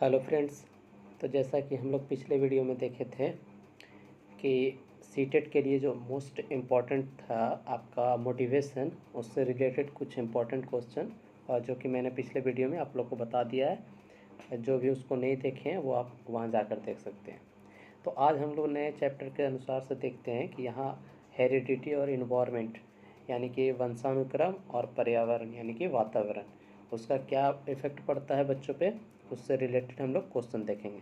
Hello friends. तो जैसा कि हम लोग पिछले वीडियो में देखे थे कि सीटेट के लिए जो मोस्ट इम्पॉर्टेंट था आपका मोटिवेशन, उससे रिलेटेड कुछ इम्पॉर्टेंट क्वेश्चन और जो कि मैंने पिछले वीडियो में आप लोग को बता दिया है। जो भी उसको नहीं देखे हैं वो आप वहाँ जाकर देख सकते हैं। तो आज हम लोग नए चैप्टर के अनुसार से देखते हैं कि यहाँ हेरिडिटी और इन्वायरमेंट यानी कि वंशानुक्रम और पर्यावरण यानी कि वातावरण, उसका क्या इफ़ेक्ट पड़ता है बच्चों पे, उससे रिलेटेड हम लोग क्वेश्चन देखेंगे।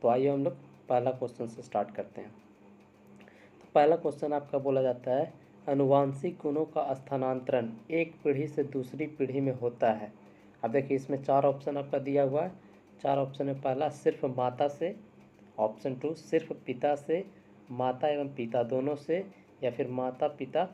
तो आइए हम लोग पहला क्वेश्चन से स्टार्ट करते हैं। तो पहला क्वेश्चन आपका बोला जाता है, अनुवांशिक गुणों का स्थानांतरण एक पीढ़ी से दूसरी पीढ़ी में होता है। अब देखिए इसमें चार ऑप्शन आपका दिया हुआ है। चार ऑप्शन है, पहला सिर्फ माता से, ऑप्शन 2 सिर्फ पिता से, माता एवं पिता दोनों से, या फिर माता पिता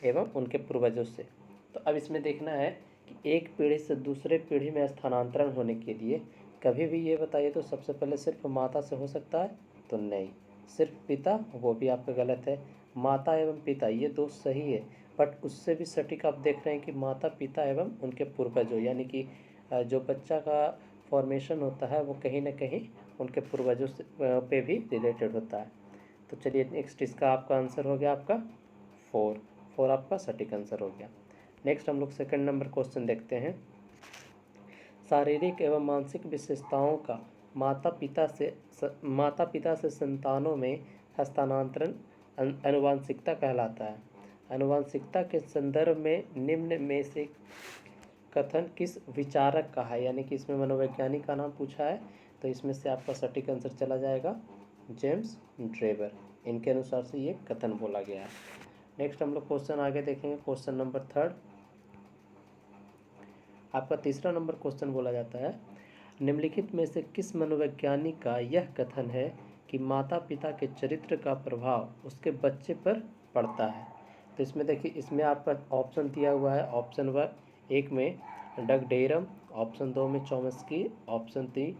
एवं उनके पूर्वजों से। तो अब इसमें देखना है कि एक पीढ़ी से दूसरे पीढ़ी में स्थानांतरण होने के लिए कभी भी ये बताइए तो सबसे पहले सिर्फ माता से हो सकता है? तो नहीं। सिर्फ पिता, वो भी आपका गलत है। माता एवं पिता ये दो सही है, बट उससे भी सटीक आप देख रहे हैं कि माता पिता एवं उनके पूर्वजों, यानी कि जो बच्चा का फॉर्मेशन होता है वो कहीं ना कहीं उनके पूर्वजों से पे भी रिलेटेड होता है। तो चलिए नेक्स्ट, इसका आपका आंसर हो गया आपका 4 आपका सटीक आंसर हो गया। नेक्स्ट हम लोग सेकंड नंबर क्वेश्चन देखते हैं। शारीरिक एवं मानसिक विशेषताओं का माता पिता से संतानों में हस्तांतरण अनुवांशिकता कहलाता है। अनुवांशिकता के संदर्भ में निम्न में से कथन किस विचारक का है, यानी कि इसमें मनोवैज्ञानिक का नाम पूछा है। तो इसमें से आपका सटीक आंसर चला जाएगा जेम्स ड्रेबर। इनके अनुसार से ये कथन बोला गया है। नेक्स्ट हम लोग क्वेश्चन आगे देखेंगे, क्वेश्चन नंबर थर्ड। आपका तीसरा नंबर क्वेश्चन बोला जाता है, निम्नलिखित में से किस मनोवैज्ञानिक का यह कथन है कि माता पिता के चरित्र का प्रभाव उसके बच्चे पर पड़ता है। तो इसमें देखिए, इसमें आपका ऑप्शन दिया हुआ है। ऑप्शन 1 में डगडेरम, ऑप्शन 2 में चॉम्स्की, ऑप्शन 3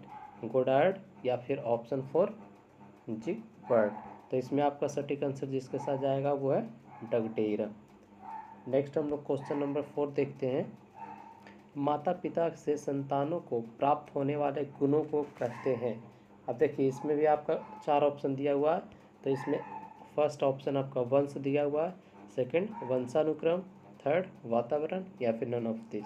गोडार्ड, या फिर ऑप्शन 4 जिगबर्ट। तो इसमें आपका सटीक आंसर जिसके साथ जाएगा वो है डगडेरम। नेक्स्ट हम लोग क्वेश्चन नंबर 4 देखते हैं। माता पिता से संतानों को प्राप्त होने वाले गुणों को कहते हैं। अब देखिए इसमें भी आपका चार ऑप्शन दिया हुआ है। तो इसमें फर्स्ट ऑप्शन आपका वंश दिया हुआ है, सेकंड वंशानुक्रम, थर्ड वातावरण, या फिर नन ऑफ दिस।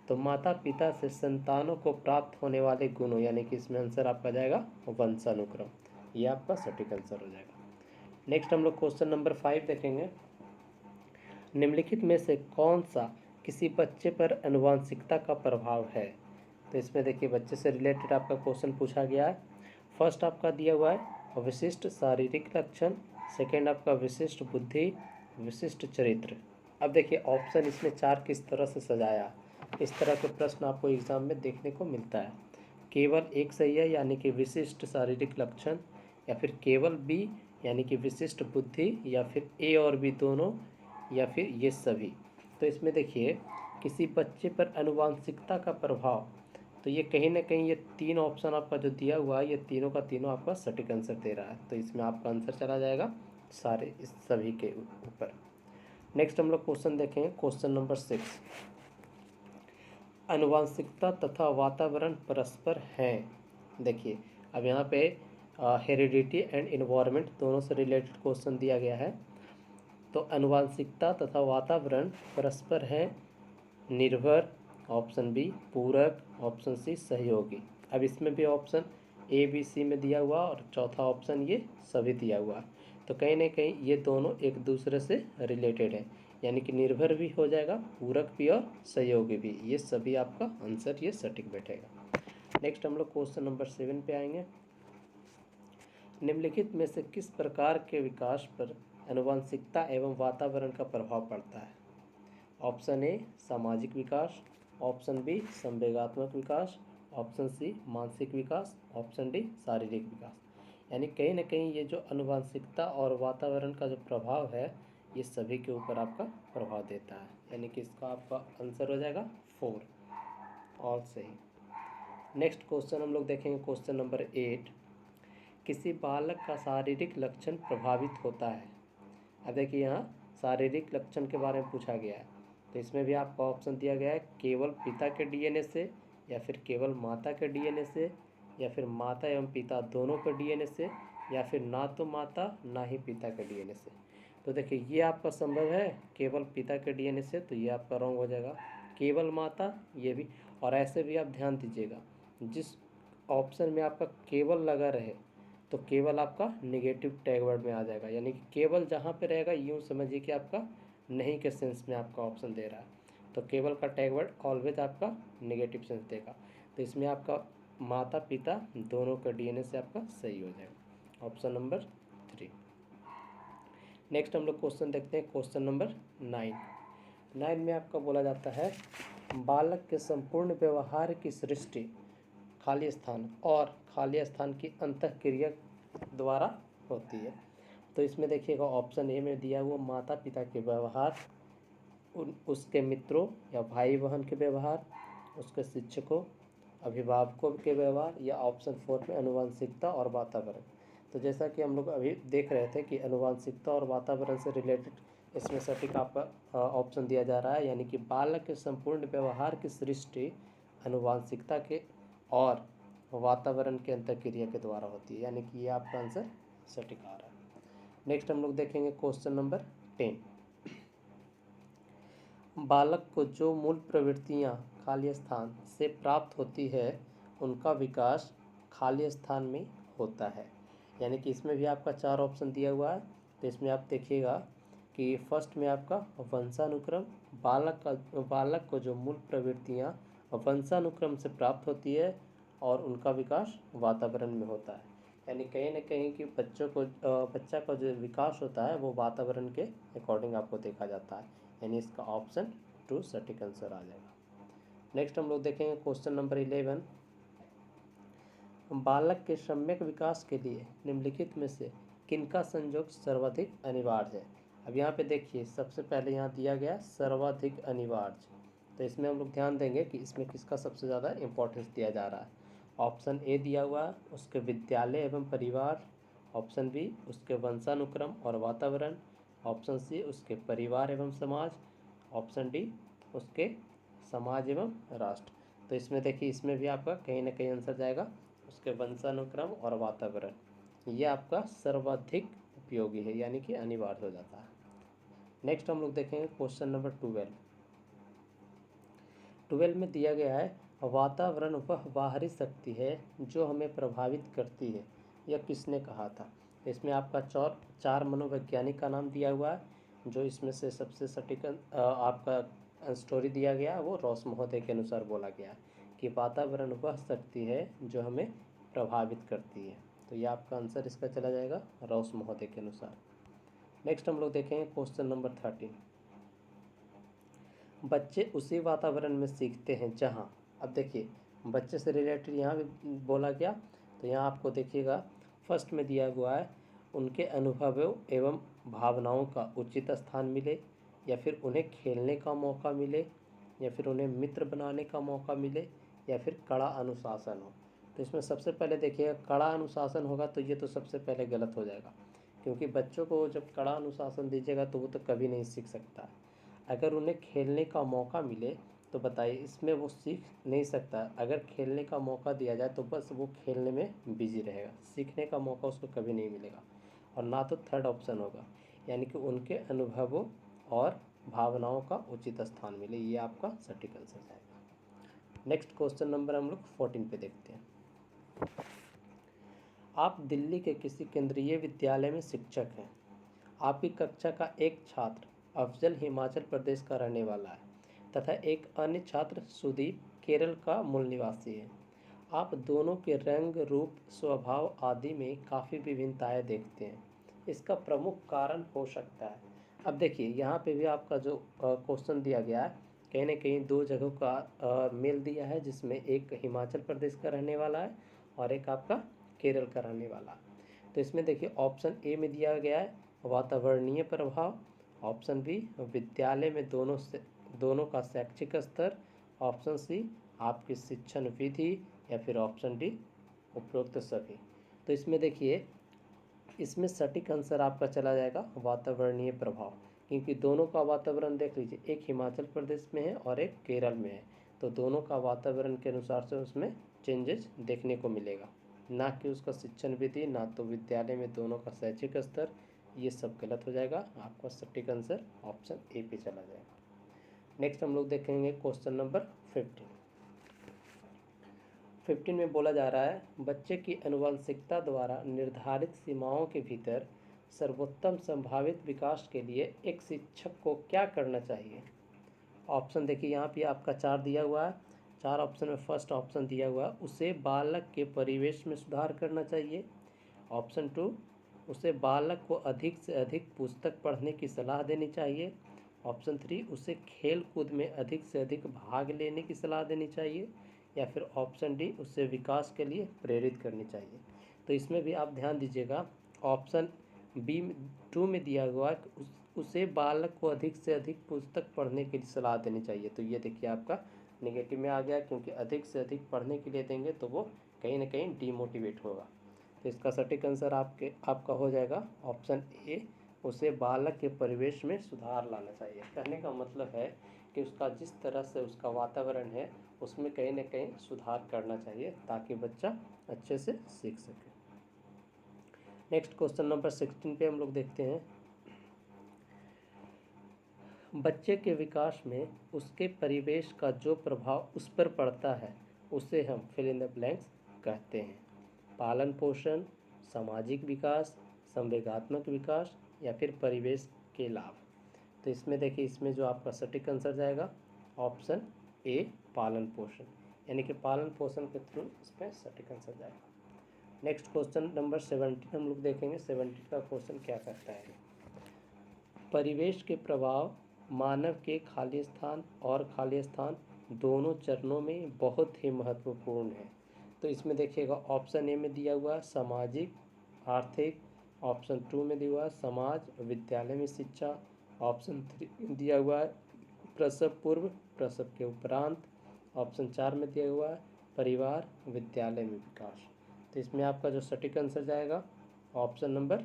तो माता पिता से संतानों को प्राप्त होने वाले गुणों, यानी कि इसमें आंसर आपका जाएगा वंशानुक्रम। ये आपका सटीक आंसर हो जाएगा। नेक्स्ट हम लोग क्वेश्चन नंबर 5 देखेंगे। निम्नलिखित में से कौन सा किसी बच्चे पर अनुवांशिकता का प्रभाव है? तो इसमें देखिए बच्चे से रिलेटेड आपका क्वेश्चन पूछा गया है। फर्स्ट आपका दिया हुआ है विशिष्ट शारीरिक लक्षण, सेकंड आपका विशिष्ट बुद्धि, विशिष्ट चरित्र। अब देखिए ऑप्शन इसमें चार किस तरह से सजाया, इस तरह के प्रश्न आपको एग्जाम में देखने को मिलता है। केवल एक सही है यानी कि विशिष्ट शारीरिक लक्षण, या फिर केवल बी यानी कि विशिष्ट बुद्धि, या फिर ए और बी दोनों, या फिर ये सभी। तो इसमें देखिए किसी बच्चे पर अनुवांशिकता का प्रभाव, तो ये कहीं ना कहीं ये तीन ऑप्शन आपका जो दिया हुआ है, ये तीनों का तीनों आपका सटीक आंसर दे रहा है। तो इसमें आपका आंसर चला जाएगा सारे इस सभी के ऊपर। नेक्स्ट हम लोग क्वेश्चन देखेंगे, क्वेश्चन नंबर 6। अनुवांशिकता तथा वातावरण परस्पर हैं। देखिए अब यहाँ पे हेरिडिटी एंड इन्वायरमेंट दोनों से रिलेटेड क्वेश्चन दिया गया है। तो अनुवांशिकता तथा वातावरण परस्पर हैं निर्भर, ऑप्शन बी पूरक, ऑप्शन सी सहयोगी। अब इसमें भी ऑप्शन ए बी सी में दिया हुआ और चौथा ऑप्शन ये सभी दिया हुआ। तो कहीं ना कहीं ये दोनों एक दूसरे से रिलेटेड है, यानी कि निर्भर भी हो जाएगा, पूरक भी और सहयोगी भी। ये सभी आपका आंसर ये सटीक बैठेगा। नेक्स्ट हम लोग क्वेश्चन नंबर 7 पे आएंगे। निम्नलिखित में से किस प्रकार के विकास पर अनुवांशिकता एवं वातावरण का प्रभाव पड़ता है? ऑप्शन ए सामाजिक विकास, ऑप्शन बी संवेगात्मक विकास, ऑप्शन सी मानसिक विकास, ऑप्शन डी शारीरिक विकास। यानी कहीं ना कहीं ये जो अनुवांशिकता और वातावरण का जो प्रभाव है, ये सभी के ऊपर आपका प्रभाव देता है। यानी कि इसका आपका आंसर हो जाएगा 4, ऑल सही। नेक्स्ट क्वेश्चन हम लोग देखेंगे, क्वेश्चन नंबर 8। किसी बालक का शारीरिक लक्षण प्रभावित होता है। अब देखिए यहाँ शारीरिक लक्षण के बारे में पूछा गया है। तो इसमें भी आपका ऑप्शन दिया गया है केवल पिता के डीएनए से, या फिर केवल माता के डीएनए से, या फिर माता एवं पिता दोनों के डीएनए से, या फिर ना तो माता ना ही पिता के डीएनए से। तो देखिए ये आपका संभव है केवल पिता के डीएनए से, तो ये आपका रॉन्ग हो जाएगा। केवल माता, ये भी। और ऐसे भी आप ध्यान दीजिएगा, जिस ऑप्शन में आपका केवल लगा रहे तो केवल आपका निगेटिव टैग वर्ड में आ जाएगा, यानी कि केवल जहाँ पे रहेगा यूँ समझिए कि आपका नहीं के सेंस में आपका ऑप्शन दे रहा है, तो केवल का टैग वर्ड ऑलवेज आपका निगेटिव सेंस देगा। तो इसमें आपका माता पिता दोनों का डीएनए से आपका सही हो जाएगा, ऑप्शन नंबर 3। नेक्स्ट हम लोग क्वेश्चन देखते हैं, क्वेश्चन नंबर 9 में आपका बोला जाता है बालक के संपूर्ण व्यवहार की सृष्टि खाली स्थान और खाली स्थान की अंतःक्रिया द्वारा होती है। तो इसमें देखिएगा ऑप्शन ए में दिया हुआ माता पिता के व्यवहार, उसके मित्रों या भाई बहन के व्यवहार, उसके शिक्षकों अभिभावकों के व्यवहार, या ऑप्शन 4 में आनुवंशिकता और वातावरण। तो जैसा कि हम लोग अभी देख रहे थे कि आनुवंशिकता और वातावरण से रिलेटेड इसमें सटीक आपका ऑप्शन दिया जा रहा है, यानी कि बालक के संपूर्ण व्यवहार की सृष्टि आनुवंशिकता के और वातावरण के अंतःक्रिया के द्वारा होती है, यानी कि ये आपका आंसर सटीक आ रहा है। नेक्स्ट हम लोग देखेंगे क्वेश्चन नंबर 10। बालक को जो मूल प्रवृत्तियाँ खाली स्थान से प्राप्त होती है उनका विकास खाली स्थान में होता है, यानी कि इसमें भी आपका 4 ऑप्शन दिया हुआ है। तो इसमें आप देखिएगा कि फर्स्ट में आपका वंशानुक्रम, बालक को जो मूल प्रवृत्तियाँ वंशानुक्रम से प्राप्त होती है और उनका विकास वातावरण में होता है, यानी कहीं ना कहीं कि बच्चा का जो विकास होता है वो वातावरण के अकॉर्डिंग आपको देखा जाता है, यानी इसका ऑप्शन 2 सटीक आंसर आ जाएगा। नेक्स्ट हम लोग देखेंगे क्वेश्चन नंबर 11। बालक के सम्यक विकास के लिए निम्नलिखित में से किनका संयोग सर्वाधिक अनिवार्य है। अब यहाँ पे देखिए सबसे पहले यहाँ दिया गया सर्वाधिक अनिवार्य, तो इसमें हम लोग ध्यान देंगे कि इसमें किसका सबसे ज़्यादा इम्पोर्टेंस दिया जा रहा है। ऑप्शन ए दिया हुआ है उसके विद्यालय एवं परिवार, ऑप्शन बी उसके वंशानुक्रम और वातावरण, ऑप्शन सी उसके परिवार एवं समाज, ऑप्शन डी उसके समाज एवं राष्ट्र। तो इसमें देखिए इसमें भी आपका कहीं ना कहीं आंसर जाएगा उसके वंशानुक्रम और वातावरण, ये आपका सर्वाधिक उपयोगी है, यानी कि अनिवार्य हो जाता है। नेक्स्ट हम लोग देखेंगे क्वेश्चन नंबर 12 में दिया गया है वातावरण वह बाहरी शक्ति है जो हमें प्रभावित करती है, यह किसने कहा था। इसमें आपका 4 मनोवैज्ञानिक का नाम दिया हुआ है, जो इसमें से सबसे सटीक आपका स्टोरी दिया गया वो रॉस महोदय के अनुसार बोला गया कि वातावरण वह शक्ति है जो हमें प्रभावित करती है। तो ये आपका आंसर इसका चला जाएगा रॉस महोदय के अनुसार। नेक्स्ट हम लोग देखेंगे क्वेश्चन नंबर 13। बच्चे उसी वातावरण में सीखते हैं जहाँ, अब देखिए बच्चे से रिलेटेड यहाँ भी बोला गया, तो यहाँ आपको देखिएगा फर्स्ट में दिया हुआ है उनके अनुभवों एवं भावनाओं का उचित स्थान मिले, या फिर उन्हें खेलने का मौका मिले, या फिर उन्हें मित्र बनाने का मौका मिले, या फिर कड़ा अनुशासन हो। तो इसमें सबसे पहले देखिएगा कड़ा अनुशासन होगा तो ये तो सबसे पहले गलत हो जाएगा, क्योंकि बच्चों को जब कड़ा अनुशासन दीजिएगा तो वो तो कभी नहीं सीख सकता। अगर उन्हें खेलने का मौका मिले तो बताइए इसमें वो सीख नहीं सकता। अगर खेलने का मौका दिया जाए तो बस वो खेलने में बिजी रहेगा, सीखने का मौका उसको कभी नहीं मिलेगा। और ना तो थर्ड ऑप्शन होगा, यानी कि उनके अनुभवों और भावनाओं का उचित स्थान मिले, ये आपका सटीक आंसर जाएगा। नेक्स्ट क्वेश्चन नंबर हम लोग 14 पे देखते हैं। आप दिल्ली के किसी केंद्रीय विद्यालय में शिक्षक हैं। आपकी कक्षा का एक छात्र अफजल हिमाचल प्रदेश का रहने वाला है तथा एक अन्य छात्र सुदीप केरल का मूल निवासी है। आप दोनों के रंग, रूप, स्वभाव आदि में काफ़ी विभिन्नताएं देखते हैं। इसका प्रमुख कारण हो सकता है। अब देखिए यहाँ पे भी आपका जो क्वेश्चन दिया गया है कहीं ना कहीं 2 जगहों का मेल दिया है, जिसमें एक हिमाचल प्रदेश का रहने वाला है और एक आपका केरल का रहने वाला। तो इसमें देखिए ऑप्शन ए में दिया गया है वातावरणीय प्रभाव, ऑप्शन बी विद्यालय में दोनों का शैक्षिक स्तर, ऑप्शन सी आपकी शिक्षण विधि, या फिर ऑप्शन डी उपरोक्त सभी। तो इसमें देखिए इसमें सटीक आंसर आपका चला जाएगा वातावरणीय प्रभाव, क्योंकि दोनों का वातावरण देख लीजिए, एक हिमाचल प्रदेश में है और एक केरल में है, तो दोनों का वातावरण के अनुसार से उसमें चेंजेस देखने को मिलेगा, ना कि उसका शिक्षण विधि, ना तो विद्यालय में दोनों का शैक्षिक स्तर। ये सब गलत हो जाएगा। आपका सटीक आंसर ऑप्शन ए पे चला जाएगा। नेक्स्ट हम लोग देखेंगे क्वेश्चन नंबर 15 में बोला जा रहा है, बच्चे की आनुवंशिकता द्वारा निर्धारित सीमाओं के भीतर सर्वोत्तम संभावित विकास के लिए एक शिक्षक को क्या करना चाहिए। ऑप्शन देखिए, यहाँ पे आपका 4 दिया हुआ है। 4 ऑप्शन में फर्स्ट ऑप्शन दिया हुआ है, उसे बालक के परिवेश में सुधार करना चाहिए। ऑप्शन 2, उसे बालक को अधिक से अधिक पुस्तक पढ़ने की सलाह देनी चाहिए। ऑप्शन 3, उसे खेल कूद में अधिक से अधिक भाग लेने की सलाह देनी चाहिए। या फिर ऑप्शन डी, उससे विकास के लिए प्रेरित करनी चाहिए। तो इसमें भी आप ध्यान दीजिएगा, ऑप्शन बी 2 में दिया हुआ है उसे बालक को अधिक से अधिक पुस्तक पढ़ने की सलाह देनी चाहिए। तो ये देखिए आपका नेगेटिव में आ गया, क्योंकि अधिक से अधिक पढ़ने के लिए देंगे तो वो कहीं ना कहीं डीमोटिवेट होगा। तो इसका सटीक आंसर आपका हो जाएगा ऑप्शन ए, उसे बालक के परिवेश में सुधार लाना चाहिए। कहने का मतलब है कि उसका जिस तरह से उसका वातावरण है उसमें कहीं ना कहीं सुधार करना चाहिए, ताकि बच्चा अच्छे से सीख सके। नेक्स्ट क्वेश्चन नंबर 16 पे हम लोग देखते हैं, बच्चे के विकास में उसके परिवेश का जो प्रभाव उस पर पड़ता है उसे हम फिल इन द ब्लैंक्स कहते हैं। पालन पोषण, सामाजिक विकास, संवेगात्मक विकास, या फिर परिवेश के लाभ। तो इसमें देखिए, इसमें जो आपका सटीक आंसर जाएगा ऑप्शन ए, पालन पोषण, यानी कि पालन पोषण के थ्रू इसमें सटीक आंसर जाएगा। नेक्स्ट क्वेश्चन नंबर 17 हम लोग देखेंगे। 17 का क्वेश्चन क्या कहता है, परिवेश के प्रभाव मानव के खाली स्थान और खाली स्थान दोनों चरणों में बहुत ही महत्वपूर्ण है। तो इसमें देखिएगा, ऑप्शन ए में दिया हुआ सामाजिक आर्थिक, ऑप्शन 2 में दिया हुआ समाज विद्यालय में शिक्षा, ऑप्शन 3 दिया हुआ है प्रसव पूर्व प्रसव के उपरांत, ऑप्शन 4 में दिया हुआ है परिवार विद्यालय में विकास। तो इसमें आपका जो सटीक आंसर जाएगा ऑप्शन नंबर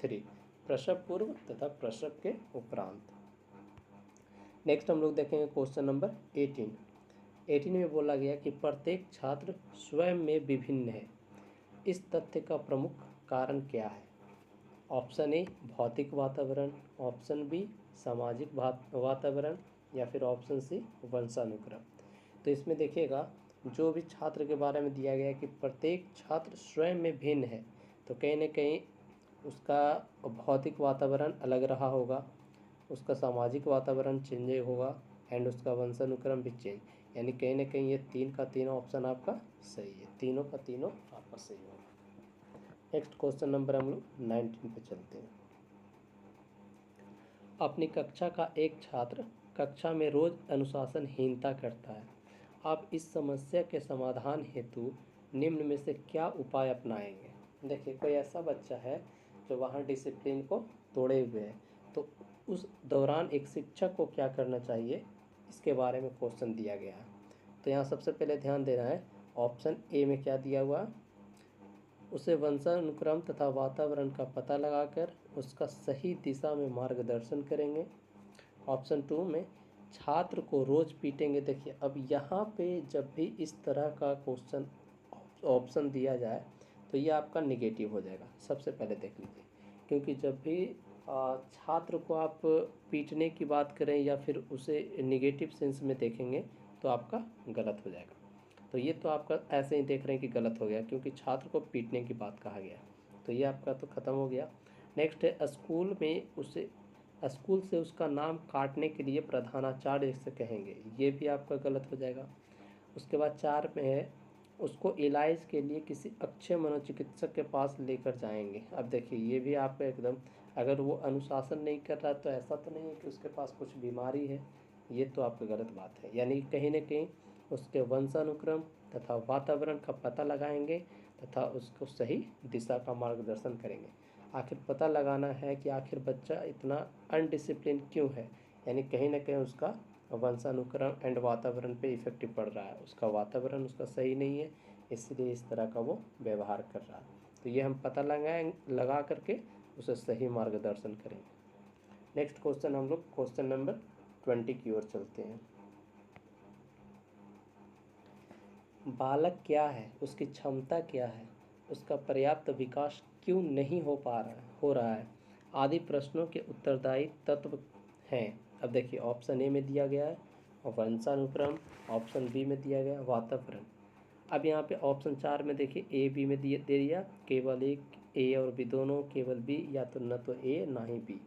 3, प्रसव पूर्व तथा प्रसव के उपरांत। नेक्स्ट हम लोग देखेंगे क्वेश्चन नंबर 18 में बोला गया कि प्रत्येक छात्र स्वयं में विभिन्न है, इस तथ्य का प्रमुख कारण क्या है। ऑप्शन ए, भौतिक वातावरण, ऑप्शन बी, सामाजिक वातावरण, या फिर ऑप्शन सी, वंशानुक्रम। तो इसमें देखिएगा, जो भी छात्र के बारे में दिया गया है कि प्रत्येक छात्र स्वयं में भिन्न है, तो कहीं ना कहीं उसका भौतिक वातावरण अलग रहा होगा, उसका सामाजिक वातावरण चेंज होगा, एंड उसका वंशानुक्रम भी चेंज, यानी कहीं ना कहीं ये 3 का 3 ऑप्शन आपका सही है, तीनों का तीनों आपका सही होगा। नेक्स्ट क्वेश्चन नंबर हम लोग 19 पे चलते हैं। अपनी कक्षा का एक छात्र कक्षा में रोज अनुशासनहीनता करता है, आप इस समस्या के समाधान हेतु निम्न में से क्या उपाय अपनाएंगे। देखिए, कोई ऐसा बच्चा है जो वहाँ डिसिप्लिन को तोड़े हुए है, तो उस दौरान एक शिक्षक को क्या करना चाहिए, इसके बारे में क्वेश्चन दिया गया है। तो यहाँ सबसे पहले ध्यान देना है, ऑप्शन ए में क्या दिया हुआ, उसे वंशानुक्रम तथा वातावरण का पता लगाकर उसका सही दिशा में मार्गदर्शन करेंगे। ऑप्शन 2 में छात्र को रोज पीटेंगे। देखिए, अब यहाँ पे जब भी इस तरह का क्वेश्चन ऑप्शन दिया जाए तो ये आपका निगेटिव हो जाएगा। सबसे पहले देख लीजिए, क्योंकि जब भी छात्र को आप पीटने की बात करें या फिर उसे निगेटिव सेंस में देखेंगे तो आपका गलत हो जाएगा। तो ये तो आपका ऐसे ही देख रहे हैं कि गलत हो गया, क्योंकि छात्र को पीटने की बात कहा गया, तो ये आपका तो ख़त्म हो गया। नेक्स्ट है, स्कूल से उसका नाम काटने के लिए प्रधानाचार्य से कहेंगे, ये भी आपका गलत हो जाएगा। उसके बाद 4 में है, उसको इलाज के लिए किसी अच्छे मनोचिकित्सक के पास लेकर जाएंगे। अब देखिए, ये भी आपका एकदम, अगर वो अनुशासन नहीं कर रहा तो ऐसा तो नहीं है कि उसके पास कुछ बीमारी है, ये तो आपकी गलत बात है। यानी कहीं ना कहीं उसके वंशानुक्रम तथा वातावरण का पता लगाएंगे तथा उसको सही दिशा का मार्गदर्शन करेंगे। आखिर पता लगाना है कि आखिर बच्चा इतना अनडिसिप्लिन क्यों है, यानी कहीं ना कहीं उसका वंशानुक्रम एंड वातावरण पे इफेक्टिव पड़ रहा है, उसका वातावरण उसका सही नहीं है, इसलिए इस तरह का वो व्यवहार कर रहा है। तो ये हम पता लगा करके उसे सही मार्गदर्शन करेंगे। नेक्स्ट क्वेश्चन हम लोग क्वेश्चन नंबर 20 की ओर चलते हैं। बालक क्या है, उसकी क्षमता क्या है, उसका पर्याप्त विकास क्यों नहीं हो रहा है आदि प्रश्नों के उत्तरदायी तत्व हैं। अब देखिए ऑप्शन ए में दिया गया है वंशानुक्रम, ऑप्शन बी में दिया गया वातावरण। अब यहाँ पे ऑप्शन 4 में देखिए ए बी में दे दिया, केवल एक ए और बी दोनों, केवल बी या तो न तो ए ना ही बी।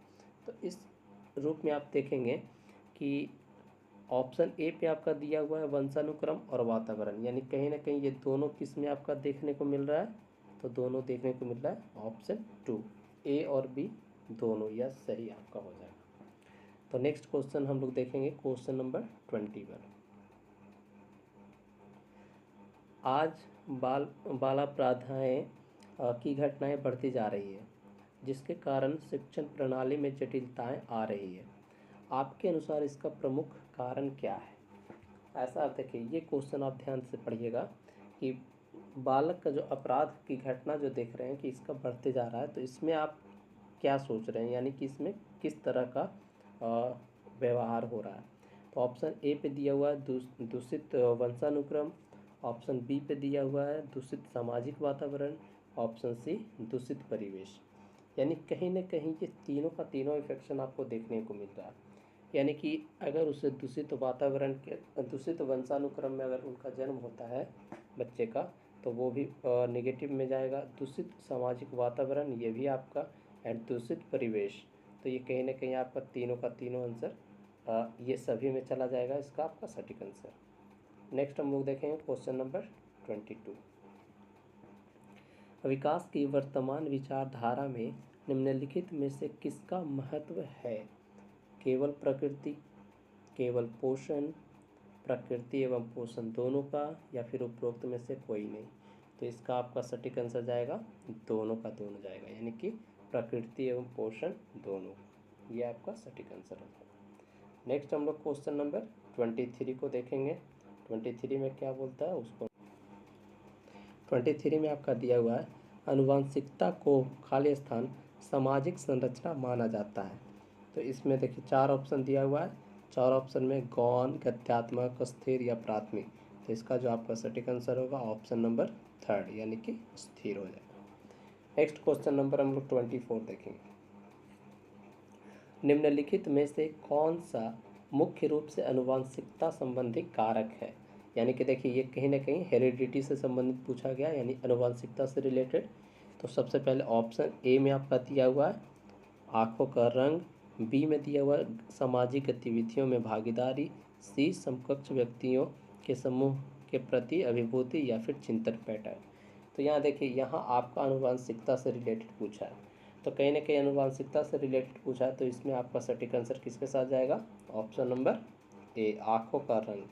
तो इस रूप में आप देखेंगे कि ऑप्शन ए पे आपका दिया हुआ है वंशानुक्रम और वातावरण, यानी कहीं ना कहीं ये दोनों किस में आपका देखने को मिल रहा है, तो दोनों देखने को मिल रहा है ऑप्शन 2, ए और बी दोनों, यह सही आपका हो जाएगा। तो नेक्स्ट क्वेश्चन हम लोग देखेंगे क्वेश्चन नंबर 21। आज बालापराधाएँ की घटनाएं बढ़ती जा रही है, जिसके कारण शिक्षण प्रणाली में जटिलताएं आ रही है। आपके अनुसार इसका प्रमुख कारण क्या है? ऐसा आप देखिए, ये क्वेश्चन आप ध्यान से पढ़िएगा कि बालक का जो अपराध की घटना जो देख रहे हैं कि इसका बढ़ते जा रहा है, तो इसमें आप क्या सोच रहे हैं, यानी कि इसमें किस तरह का व्यवहार हो रहा है। तो ऑप्शन ए पे दिया हुआ है दूषित वंशानुक्रम, ऑप्शन बी पे दिया हुआ है दूषित सामाजिक वातावरण, ऑप्शन सी दूषित परिवेश। यानी कहीं ना कहीं ये तीनों का तीनों इफेक्शन आपको देखने को मिल रहा है। यानी कि अगर उसे दूषित वातावरण के दूषित वंशानुक्रम में अगर उनका जन्म होता है बच्चे का, तो वो भी नेगेटिव में जाएगा। दूषित सामाजिक वातावरण ये भी आपका, एंड दूषित परिवेश, तो ये कहीं ना कहीं आपका तीनों का तीनों आंसर ये सभी में चला जाएगा, इसका आपका सटीक आंसर। नेक्स्ट हम लोग देखेंगे क्वेश्चन नंबर 22। विकास की वर्तमान विचारधारा में निम्नलिखित में से किसका महत्व है? केवल प्रकृति, केवल पोषण, प्रकृति एवं पोषण दोनों का, या फिर उपरोक्त में से कोई नहीं। तो इसका आपका सटीक आंसर जाएगा दोनों का दोनों जाएगा, यानी कि प्रकृति एवं पोषण दोनों, ये आपका सटीक आंसर होगा। नेक्स्ट हम लोग क्वेश्चन नंबर 23 को देखेंगे। 23 में क्या बोलता है उसको, 23 में आपका दिया हुआ है अनुवांशिकता को खाली स्थान सामाजिक संरचना माना जाता है। तो इसमें देखिए 4 ऑप्शन दिया हुआ है, 4 ऑप्शन में गौण, गत्यात्मक, स्थिर या प्राथमिक। तो इसका जो आपका सटीक आंसर होगा ऑप्शन नंबर 3, यानी कि स्थिर हो जाएगा। नेक्स्ट क्वेश्चन नंबर हम लोग 24 देखेंगे। निम्नलिखित में से कौन सा मुख्य रूप से अनुवांशिकता संबंधी कारक है? यानी कि देखिए ये कहीं ना कहीं हेरिडिटी से संबंधित पूछा गया, यानी अनुवांशिकता से रिलेटेड। तो सबसे पहले ऑप्शन ए में आपका दिया हुआ है आँखों का रंग, बी में दिया हुआ है सामाजिक गतिविधियों में भागीदारी, सी समकक्ष व्यक्तियों के समूह के प्रति अभिभूति, या फिर चिंतन पैटर्न। तो यहाँ देखिए, यहाँ आपका अनुवांशिकता से रिलेटेड पूछा है, तो कहीं ना कहीं अनुवांशिकता से रिलेटेड पूछा है, तो इसमें आपका सटीक आंसर किसके साथ जाएगा? ऑप्शन नंबर ए, आँखों का रंग।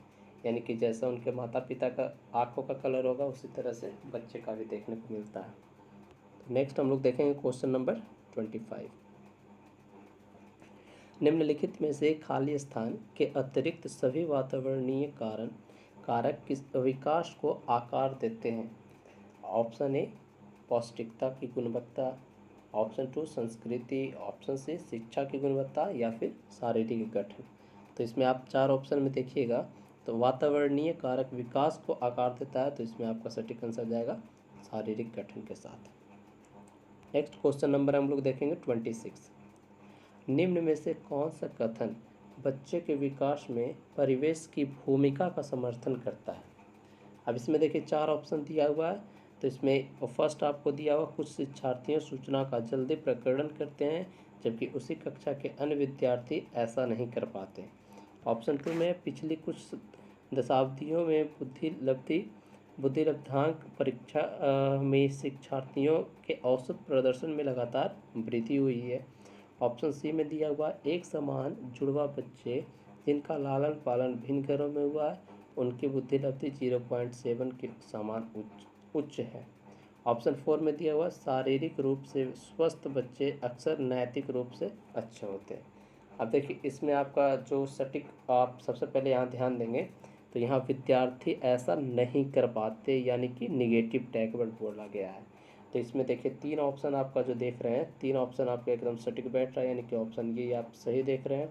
यानी कि जैसा उनके माता पिता का आँखों का कलर होगा, उसी तरह से बच्चे का भी देखने को मिलता है। तो नेक्स्ट हम लोग देखेंगे क्वेश्चन नंबर 25। निम्नलिखित में से खाली स्थान के अतिरिक्त सभी वातावरणीय कारक किस विकास को आकार देते हैं? ऑप्शन ए पौष्टिकता की गुणवत्ता, ऑप्शन 2 संस्कृति, ऑप्शन सी शिक्षा की गुणवत्ता, या फिर शारीरिक गठन। तो इसमें आप 4 ऑप्शन में देखिएगा, तो वातावरणीय कारक विकास को आकार देता है, तो इसमें आपका सटीक आंसर जाएगा शारीरिक गठन के साथ। नेक्स्ट क्वेश्चन नंबर हम लोग देखेंगे 26। निम्न में से कौन सा कथन बच्चे के विकास में परिवेश की भूमिका का समर्थन करता है? अब इसमें देखिए 4 ऑप्शन दिया हुआ है, तो इसमें फर्स्ट आपको दिया हुआ कुछ शिक्षार्थियों सूचना का जल्दी प्रकरण करते हैं, जबकि उसी कक्षा के अन्य विद्यार्थी ऐसा नहीं कर पाते। ऑप्शन 2 में पिछली कुछ दशाब्दियों में बुद्धिलब्धांक परीक्षा में शिक्षार्थियों के औसत प्रदर्शन में लगातार वृद्धि हुई है। ऑप्शन सी में दिया हुआ एक समान जुड़वा बच्चे जिनका लालन पालन भिन्न घरों में हुआ है, उनकी बुद्धिलब्धि 0.7 के समान उच्च है। ऑप्शन 4 में दिया हुआ शारीरिक रूप से स्वस्थ बच्चे अक्सर नैतिक रूप से अच्छे होते हैं। अब देखिए इसमें आपका जो सटीक, आप सबसे पहले यहाँ ध्यान देंगे, तो यहाँ विद्यार्थी ऐसा नहीं कर पाते, यानी कि निगेटिव टैगवर्ड बोला गया है। तो इसमें देखिए 3 ऑप्शन आपका जो देख रहे हैं, 3 ऑप्शन आपका एकदम सटीक बैठ रहा है, यानी कि ऑप्शन ये आप सही देख रहे हैं,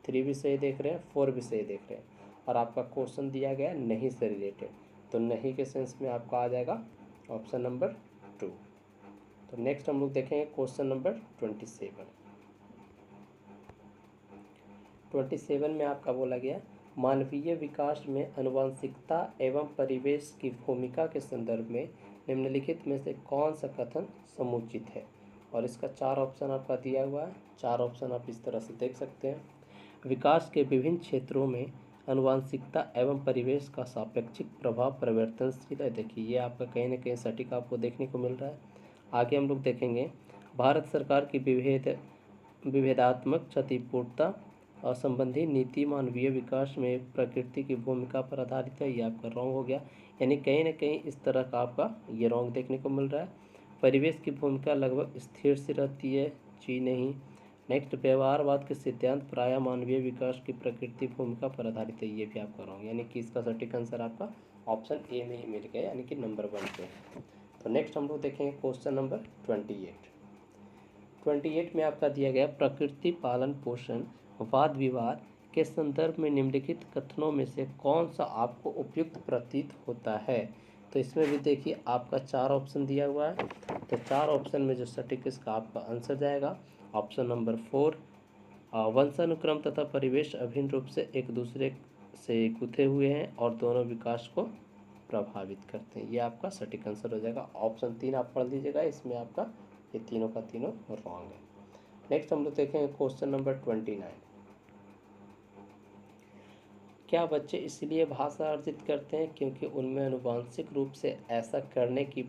3 भी सही देख रहे हैं, 4 भी सही देख रहे हैं, और आपका क्वेश्चन दिया गया है नहीं से रिलेटेड। तो नहीं के सेंस में आपका आ जाएगा ऑप्शन नंबर 2। तो नेक्स्ट हम लोग देखेंगे क्वेश्चन नंबर 27 में आपका बोला गया मानवीय विकास में आनुवंशिकता एवं परिवेश की भूमिका के संदर्भ में निम्नलिखित में से कौन सा कथन समुचित है। और इसका 4 ऑप्शन आपका दिया हुआ है। 4 ऑप्शन आप इस तरह से देख सकते हैं। विकास के विभिन्न क्षेत्रों में आनुवंशिकता एवं परिवेश का सापेक्षिक प्रभाव परिवर्तनशील है। देखिए ये आपका कहीं ना कहीं सटीक आपको देखने को मिल रहा है। आगे हम लोग देखेंगे भारत सरकार की विभेदात्मक क्षतिपूर्तता और संबंधी नीति मानवीय विकास में प्रकृति की भूमिका पर आधारित है। ये आपका रॉन्ग हो गया, यानी कहीं ना कहीं इस तरह का आपका ये रॉन्ग देखने को मिल रहा है। परिवेश की भूमिका लगभग स्थिर सी रहती है, जी नहीं। नेक्स्ट व्यवहारवाद के सिद्धांत प्रायः मानवीय विकास की प्रकृति भूमिका पर आधारित है। ये भी आपका रॉन्ग, यानी कि इसका सटीक आंसर आपका ऑप्शन ए में ही मिल गया, यानी कि नंबर 1 पे। तो नेक्स्ट हम लोग देखेंगे क्वेश्चन नंबर 28 में आपका दिया गया प्रकृति पालन पोषण वाद विवाद के संदर्भ में निम्नलिखित कथनों में से कौन सा आपको उपयुक्त प्रतीत होता है। तो इसमें भी देखिए आपका 4 ऑप्शन दिया हुआ है। तो 4 ऑप्शन में जो सटीक इसका आपका आंसर जाएगा ऑप्शन नंबर 4। वंशानुक्रम तथा परिवेश अभिन्न रूप से एक दूसरे से गुथे हुए हैं और दोनों विकास को प्रभावित करते हैं। ये आपका सटीक आंसर हो जाएगा। ऑप्शन 3 आप पढ़ लीजिएगा, इसमें आपका ये तीनों का तीनों रॉन्ग है। नेक्स्ट हम लोग देखेंगे क्वेश्चन नंबर 29। क्या बच्चे इसलिए भाषा अर्जित करते हैं क्योंकि उनमें आनुवांशिक रूप से ऐसा करने की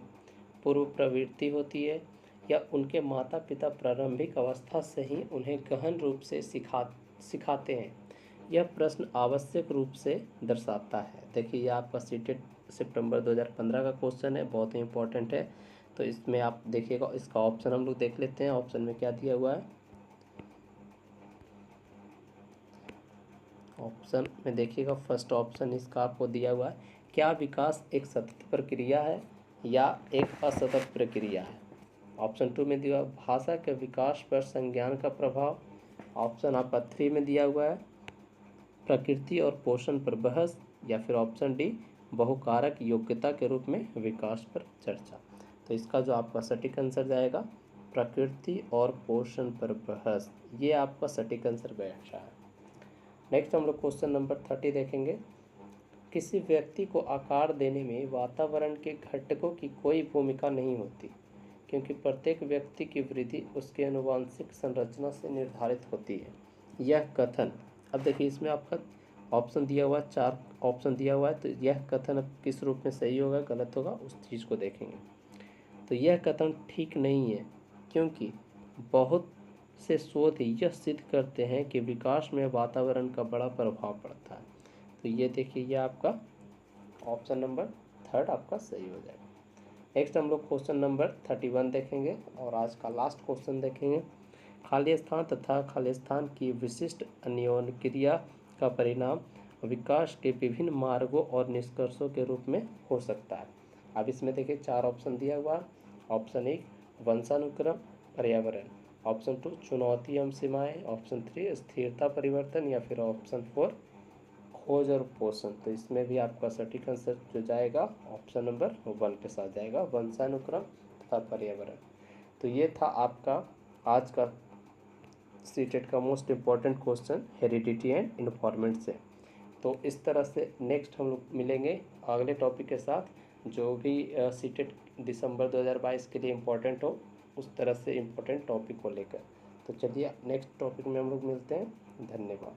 पूर्व प्रवृत्ति होती है, या उनके माता पिता प्रारंभिक अवस्था से ही उन्हें गहन रूप से सिखाते हैं। यह प्रश्न आवश्यक रूप से दर्शाता है। देखिए यह आपका सीटेट सितंबर 2015 का क्वेश्चन है, बहुत ही इंपॉर्टेंट है। तो इसमें आप देखिएगा, इसका ऑप्शन हम लोग देख लेते हैं। ऑप्शन में क्या दिया हुआ है, ऑप्शन में देखिएगा फर्स्ट ऑप्शन इसका आपको दिया हुआ है, क्या विकास एक सतत प्रक्रिया है या एक असतत प्रक्रिया है। ऑप्शन 2 में दिया भाषा के विकास पर संज्ञान का प्रभाव। ऑप्शन आपका 3 में दिया हुआ है प्रकृति और पोषण पर बहस, या फिर ऑप्शन डी बहुकारक योग्यता के रूप में विकास पर चर्चा। तो इसका जो आपका सटीक आंसर जाएगा प्रकृति और पोषण पर बहस, ये आपका सटीक आंसर बैठा है। नेक्स्ट हम लोग क्वेश्चन नंबर 30 देखेंगे। किसी व्यक्ति को आकार देने में वातावरण के घटकों की कोई भूमिका नहीं होती, क्योंकि प्रत्येक व्यक्ति की वृद्धि उसके आनुवंशिक संरचना से निर्धारित होती है। यह कथन, अब देखिए इसमें आपका ऑप्शन दिया हुआ है, 4 ऑप्शन दिया हुआ है। तो यह कथन अब किस रूप में सही होगा गलत होगा उस चीज़ को देखेंगे। तो यह कथन ठीक नहीं है, क्योंकि बहुत से शोध यह सिद्ध करते हैं कि विकास में वातावरण का बड़ा प्रभाव पड़ता है। तो ये देखिए ये आपका ऑप्शन नंबर 3 आपका सही हो जाएगा। नेक्स्ट हम लोग क्वेश्चन नंबर 31 देखेंगे और आज का लास्ट क्वेश्चन देखेंगे। खाली स्थान तथा खाली स्थान की विशिष्ट अन्योन्य का परिणाम विकास के विभिन्न मार्गों और निष्कर्षों के रूप में हो सकता है। अब इसमें देखिए 4 ऑप्शन दिया हुआ है। ऑप्शन 1 वंशानुक्रम पर्यावरण, ऑप्शन 2 चुनौती एवं सीमाएँ, ऑप्शन 3 स्थिरता परिवर्तन, या फिर ऑप्शन 4 खोज और पोषण। तो इसमें भी आपका सटीक आंसर जो जाएगा ऑप्शन नंबर 1 के साथ जाएगा, वंशानुक्रम तथा पर्यावरण। तो ये था आपका आज का सीटेट का most important question heredity and informant से। तो इस तरह से नेक्स्ट हम लोग मिलेंगे अगले टॉपिक के साथ, जो भी सीटेट दिसंबर 2022 के लिए इम्पोर्टेंट हो, उस तरह से इम्पोर्टेंट टॉपिक को लेकर। तो चलिए नेक्स्ट टॉपिक में हम लोग मिलते हैं। धन्यवाद।